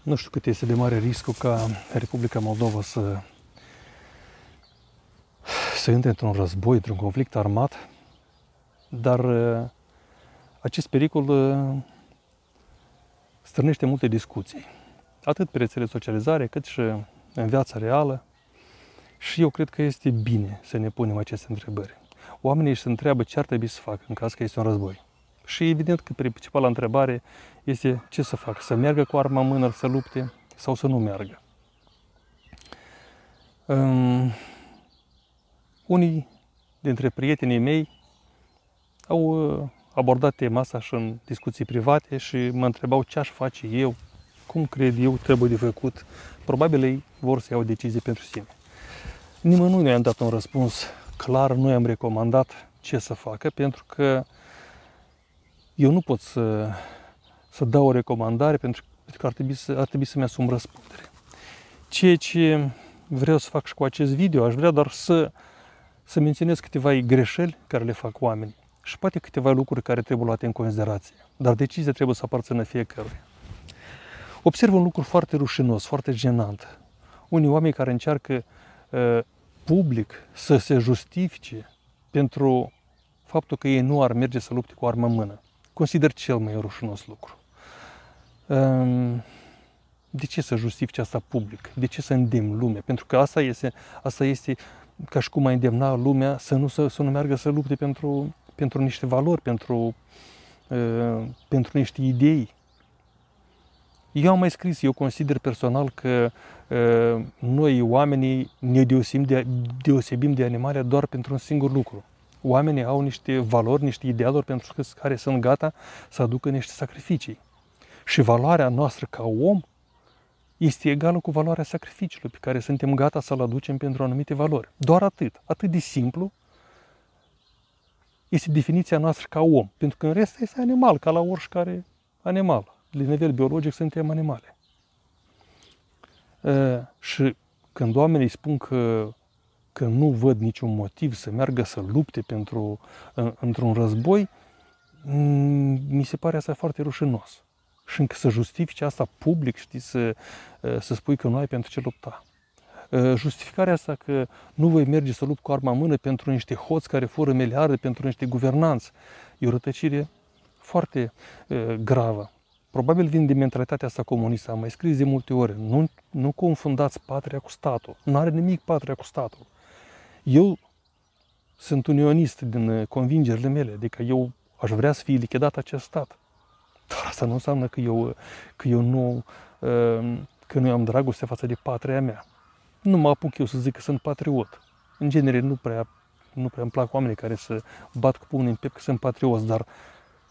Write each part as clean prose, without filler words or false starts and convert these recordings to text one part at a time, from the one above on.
Nu știu cât este de mare riscul ca Republica Moldova să intre într-un război, într-un conflict armat, dar acest pericol strânește multe discuții, atât pe rețele de socializare, cât și în viața reală. Și eu cred că este bine să ne punem aceste întrebări. Oamenii își se întreabă ce ar trebui să facă în caz că este un război. Și evident că principala întrebare este ce să facă, să meargă cu arma în mână să lupte sau să nu meargă. Unii dintre prietenii mei au abordat tema asta și în discuții private și mă întrebau ce aș face eu, cum cred eu trebuie de făcut. Probabil ei vor să iau o decizie pentru sine. Nimănui nu i-am dat un răspuns clar, nu i-am recomandat ce să facă, pentru că eu nu pot să dau o recomandare, pentru că ar trebui să-mi asum răspundere. Ceea ce vreau să fac și cu acest video, aș vrea doar să menționez câteva greșeli care le fac oamenii și poate câteva lucruri care trebuie luate în considerație. Dar decizia trebuie să aparțină fiecăruia. Observ un lucru foarte rușinos, foarte jenant. Unii oameni care încearcă public să se justifice pentru faptul că ei nu ar merge să lupte cu armă în mână. Consider cel mai rușinos lucru. De ce să justifice asta public? De ce să îndemn lumea? Pentru că asta este ca și cum a îndemna lumea să nu meargă să lupte pentru niște valori, pentru niște idei. Eu am mai scris, eu consider personal că noi, oamenii, ne deosebim de animale doar pentru un singur lucru. Oamenii au niște valori, niște idealuri pentru care sunt gata să aducă niște sacrificii. Și valoarea noastră ca om este egală cu valoarea sacrificiului pe care suntem gata să-l aducem pentru anumite valori. Doar atât. Atât de simplu este definiția noastră ca om. Pentru că în rest este animal, ca la oricare animal. La nivel biologic suntem animale. Și când oamenii spun că nu văd niciun motiv să meargă să lupte într-un război, mi se pare asta foarte rușinos. Și încă să justifice asta public, știi, să spui că nu ai pentru ce lupta. Justificarea asta că nu voi merge să lupt cu arma în mână pentru niște hoți care fură miliarde, pentru niște guvernanți, e o rătăcire foarte gravă. Probabil vin din mentalitatea asta comunistă, am mai scris de multe ori, nu confundați patria cu statul. Nu are nimic patria cu statul. Eu sunt unionist din convingerile mele, adică eu aș vrea să fie lichidat acest stat. Dar asta nu înseamnă că nu am dragoste față de patria mea. Nu mă apuc eu să zic că sunt patriot. În genere nu prea îmi plac oamenii care să bat cu pumnul în piept că sunt patrioți, dar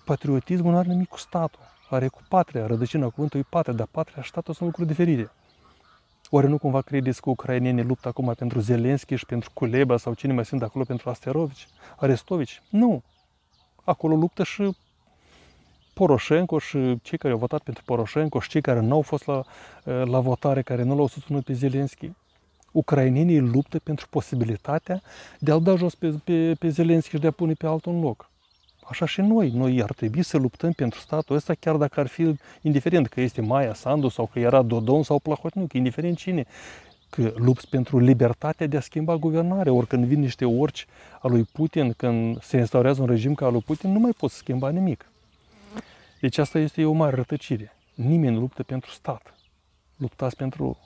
patriotismul nu are nimic cu statul. Are cu patria, rădăcina cuvântului patria, dar patria și statul sunt lucruri diferite. Oare nu cumva credeți că ucrainenii luptă acum pentru Zelenski și pentru Kuleba sau cine mai sunt acolo pentru Arestovici? Nu. Acolo luptă și Poroșenko și cei care au votat pentru Poroșenko și cei care nu au fost la votare, care nu l-au susținut pe Zelenski. Ucrainenii luptă pentru posibilitatea de a-l da jos pe Zelenski și de a pune pe altul în loc. Așa și noi ar trebui să luptăm pentru statul ăsta, chiar dacă ar fi indiferent că este Maia Sandu sau că era Dodon sau Plahotniuc, indiferent cine. Că lupți pentru libertatea de a schimba guvernarea, ori când vin niște orci a lui Putin, când se instaurează un regim ca al lui Putin, nu mai poți schimba nimic. Deci asta este o mare rătăcire. Nimeni nu luptă pentru stat. Luptați pentru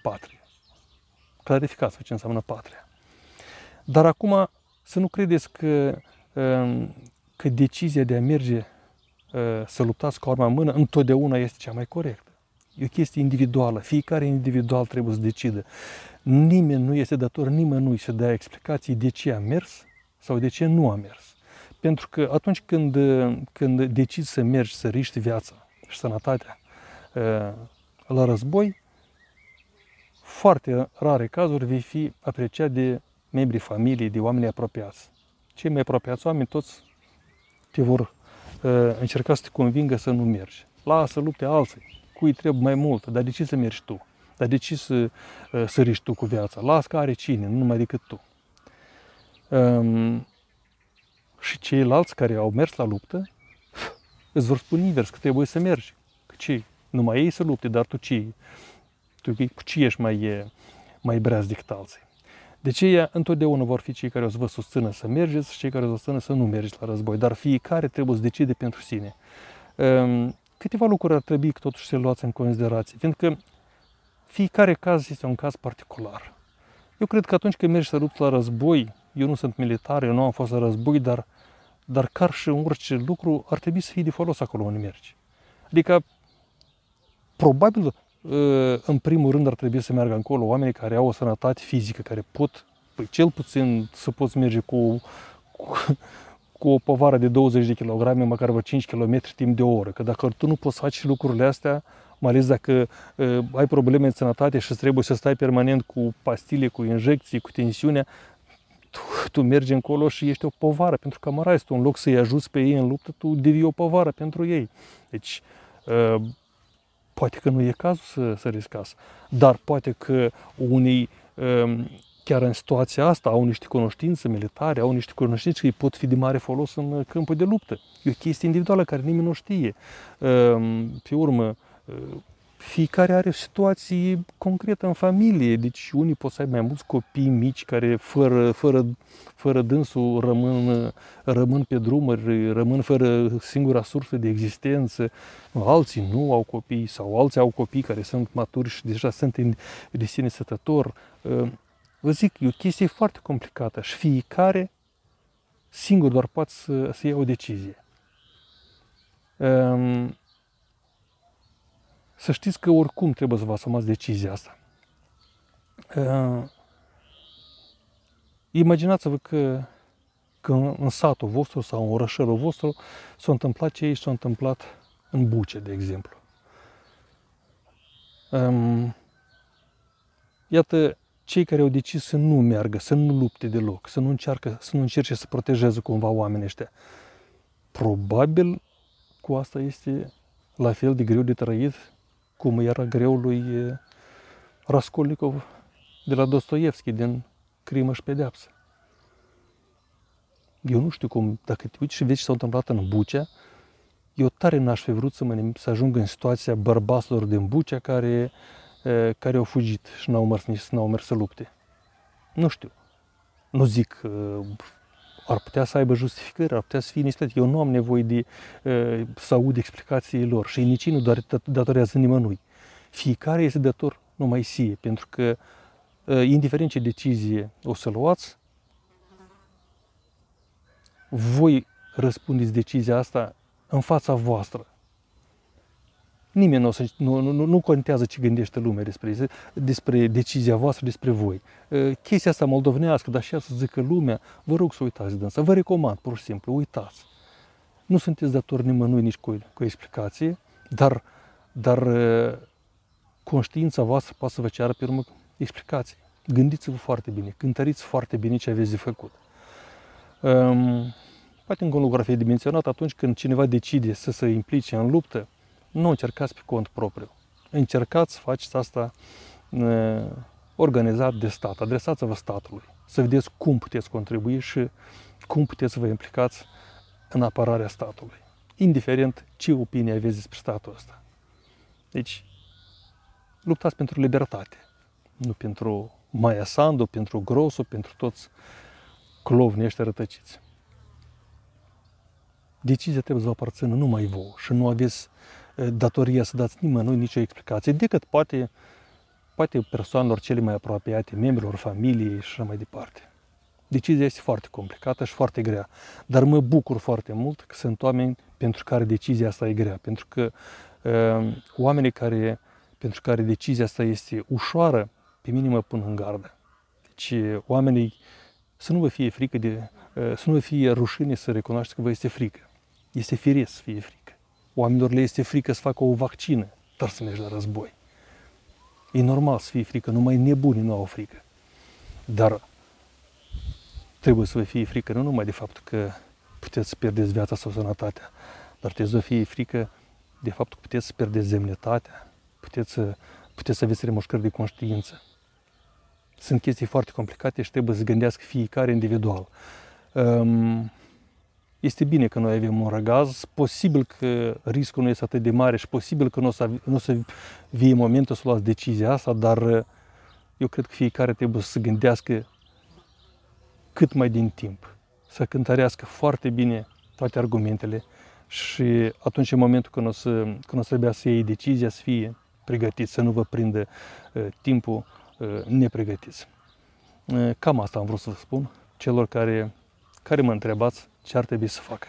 patrie. Clarificați ce înseamnă patria. Dar acum să nu credeți că decizia de a merge să luptați cu arma în mână întotdeauna este cea mai corectă. E o chestie individuală. Fiecare individual trebuie să decidă. Nimeni nu este dator nimănui să dea explicații de ce a mers sau de ce nu a mers. Pentru că atunci când decizi să mergi, să riști viața și sănătatea la război, foarte rare cazuri vei fi apreciat de membrii familiei, de oameni apropiați. Cei mai apropiați oameni toți te vor încerca să te convingă să nu mergi. Lasă lupte alții, cui trebuie mai mult, dar de ce să mergi tu? Dar de ce să riști tu cu viața? Lasă că are cine, nu numai decât tu. Și ceilalți care au mers la luptă îți vor spune invers, că trebuie să mergi. Că ce? Numai ei să lupte, dar tu cu ce ești mai breaz decât alții. De aceea, întotdeauna vor fi cei care o să vă susțină să mergeți și cei care o să vă susțină să nu mergeți la război. Dar fiecare trebuie să decide pentru sine. Câteva lucruri ar trebui totuși să le luați în considerație, fiindcă fiecare caz este un caz particular. Eu cred că atunci când mergi să lupți la război, eu nu sunt militar, eu nu am fost la război, dar ca și orice lucru ar trebui să fie de folos acolo unde mergi. Adică, probabil, în primul rând ar trebui să meargă acolo oamenii care au o sănătate fizică, care pot, cel puțin, să poți merge cu o povară de 20 de kg, măcar vreo 5 km timp de o oră. Că dacă tu nu poți face lucrurile astea, mai ales dacă ai probleme de sănătate și trebuie să stai permanent cu pastile, cu injecții, cu tensiunea, tu mergi încolo și ești o povară pentru camarazi. Tu, în loc să-i ajuți pe ei în luptă, tu devii o povară pentru ei. Deci, poate că nu e cazul să riscați, dar poate că unii, chiar în situația asta, au niște cunoștințe militare, au niște cunoștințe care pot fi de mare folos în câmpul de luptă. E o chestie individuală care nimeni nu știe. Pe urmă, fiecare are o situație concretă în familie, deci unii pot să aibă mai mulți copii mici care fără dânsul rămân pe drumuri, rămân fără singura sursă de existență. Alții nu au copii sau alții au copii care sunt maturi și deja sunt de sine stătători. Vă zic, e o chestie foarte complicată și fiecare singur doar poate să ia o decizie. Să știți că oricum trebuie să vă asumați decizia asta. Imaginați-vă că în satul vostru sau în orășelul vostru s-a întâmplat ce s-a întâmplat în Buce, de exemplu. Iată, cei care au decis să nu meargă, să nu lupte deloc, să nu încerce să protejeze cumva oamenii ăștia. Probabil cu asta este la fel de greu de trăit cum era greu lui Raskolnikov de la Dostoevski din Crimă și Pedeapsă. Eu nu știu cum, dacă te uiți și vezi ce s-a întâmplat în Bucea, eu tare n-aș fi vrut să ajung în situația bărbaților din Bucea care au fugit și n-au mers să lupte. Nu știu. Nu zic, ar putea să aibă justificări, ar putea să fie niște. Eu nu am nevoie să aud explicațiile lor și nici nu datorează nimănui. Fiecare este dator numai sie, pentru că indiferent ce decizie o să luați, voi răspundeți decizia asta în fața voastră. Nimeni nu contează ce gândește lumea despre decizia voastră, despre voi. Chestia asta moldovenească, dar și să zică lumea, vă rog să uitați de asta. Vă recomand, pur și simplu, uitați. Nu sunteți datori nimănui nici cu explicație, dar conștiința voastră poate să vă ceară pe urmă explicații. Gândiți-vă foarte bine, cântăriți foarte bine ce aveți de făcut. Poate încă un lucru ar fi de menționat, atunci când cineva decide să se implice în luptă, nu încercați pe cont propriu. Încercați să faceți asta organizat de stat. Adresați-vă statului. Să vedeți cum puteți contribui și cum puteți să vă implicați în apărarea statului. Indiferent ce opinie aveți despre statul ăsta. Deci, luptați pentru libertate. Nu pentru Maia Sandu, pentru Grosu, pentru toți clovnii ăștia rătăciți. Decizia trebuie să vă aparțină numai vouă și nu aveți datoria să dați nimănui nicio explicație, decât poate persoanelor cele mai apropiate, membrilor familiei și așa mai departe. Decizia este foarte complicată și foarte grea, dar mă bucur foarte mult că sunt oameni pentru care decizia asta e grea, pentru că oamenii pentru care decizia asta este ușoară, pe mine mă pun în gardă. Deci oamenii să nu vă fie frică să nu vă fie rușine să recunoașteți că vă este frică. Este firesc să fie frică. Oamenilor le este frică să facă o vaccină, dar să mergi la război. E normal să fie frică, numai nebunii nu au frică. Dar trebuie să vă fie frică nu numai de faptul că puteți să pierdeți viața sau sănătatea, dar trebuie să vă fie frică de faptul că puteți să pierdeți demnitatea, puteți să aveți remușcări de conștiință. Sunt chestii foarte complicate și trebuie să gândească fiecare individual. Este bine că noi avem un răgaz, posibil că riscul nu este atât de mare și posibil că nu o să vie momentul să luați decizia asta, dar eu cred că fiecare trebuie să se gândească cât mai din timp, să cântărească foarte bine toate argumentele și atunci, în momentul când o să trebuia să iei decizia, să fie pregătiți, să nu vă prindă timpul nepregătiți. Cam asta am vrut să vă spun celor care mă întrebați ce ar trebui să facă.